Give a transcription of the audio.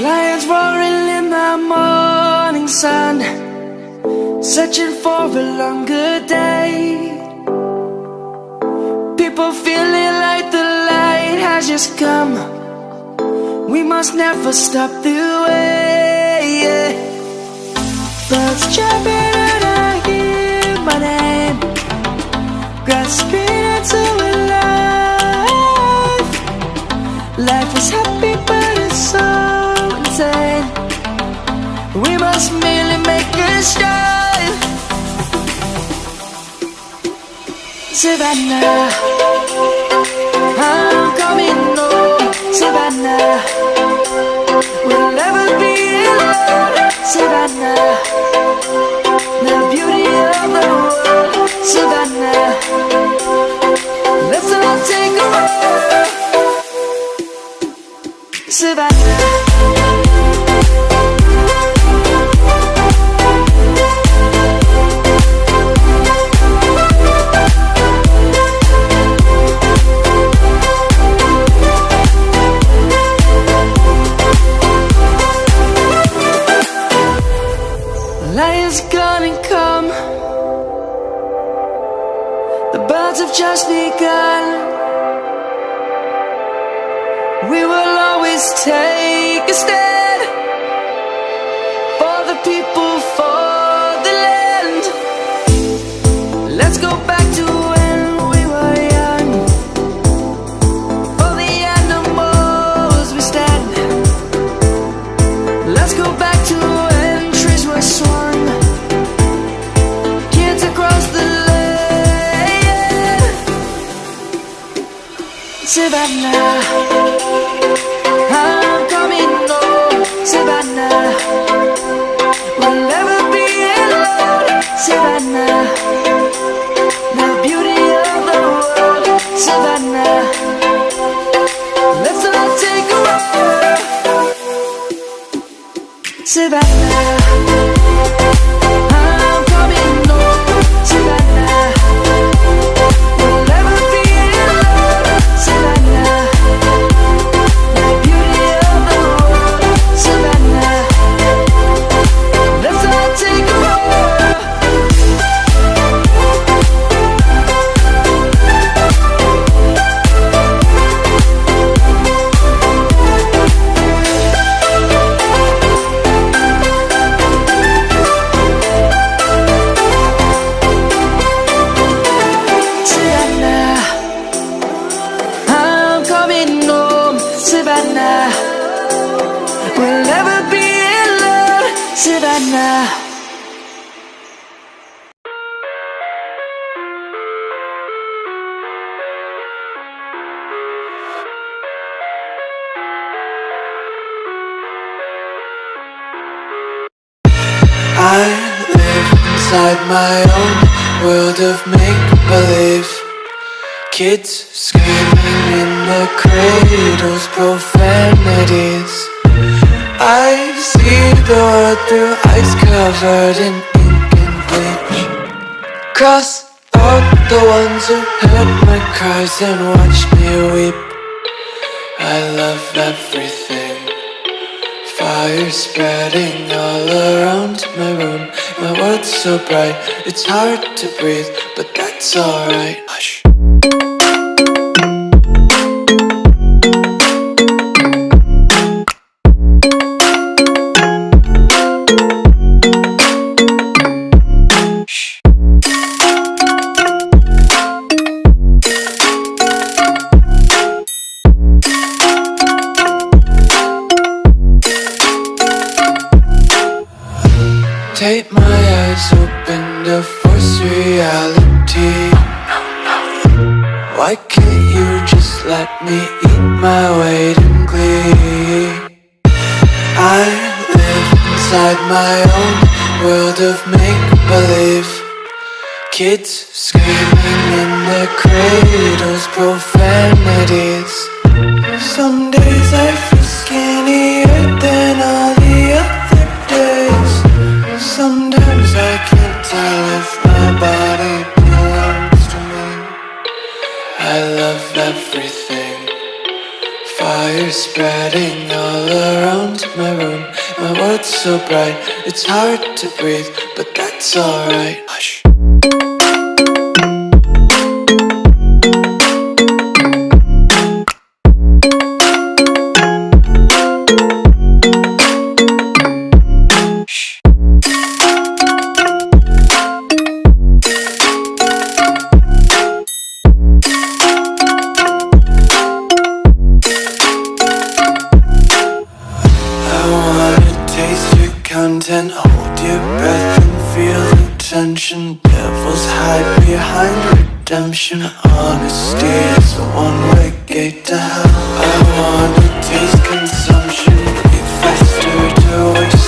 Lions roaring in the morning sun, searching for a longer day. People feeling like the light has just come. We must never stop the way. Birds chirping and I hear my name, grasping into life. Life is happy but it's so insane. We must merely make a start. Savannah, I'm coming home. Savannah, we'll never be alone. Savannah, the beauty of the world. Savannah, let's all take a walk. Savannah. Lion's gonna come. The birds have just begun. We will always take a stand for the people, for the land. Let's go back to when we were young. For the animals we stand. Let's go back to when trees were swung. Kids across the land. Savannah, I'm coming home. Savannah, we'll never be alone. Savannah, the beauty of the world. Savannah, let's all take a walk. Savannah, I'm coming home. Savannah, we'll never be alone. Savannah, the beauty of the world. Savannah, let's all take a walk. Savannah, I'm coming home. Savannah, we'll never be alone. Savannah. I live inside my own world of make-believe. Kids screaming in the cradles, profanities. I see the world through ice covered in ink and bleach. Cross out the ones who heard my cries and watched me weep. I love everything. Fire spreading all around my room. My world's so bright, it's hard to breathe, but that's alright. Hush. Take my eyes open to force reality. Why can't you just let me eat my weight in glee? I live inside my own world of make-believe. Kids screaming in their cradles, profanities. Some days I feel skinnier than all the other days. Sometimes I can't tell if my body belongs to me. I love everything. Fire spreading all around my room. My world's so bright, it's hard to breathe, but that's alright. Hush. Content, hold your breath and feel the tension. Devils hide behind redemption. Honesty is a one-way gate to hell. I wanna taste consumption, breathe faster to waste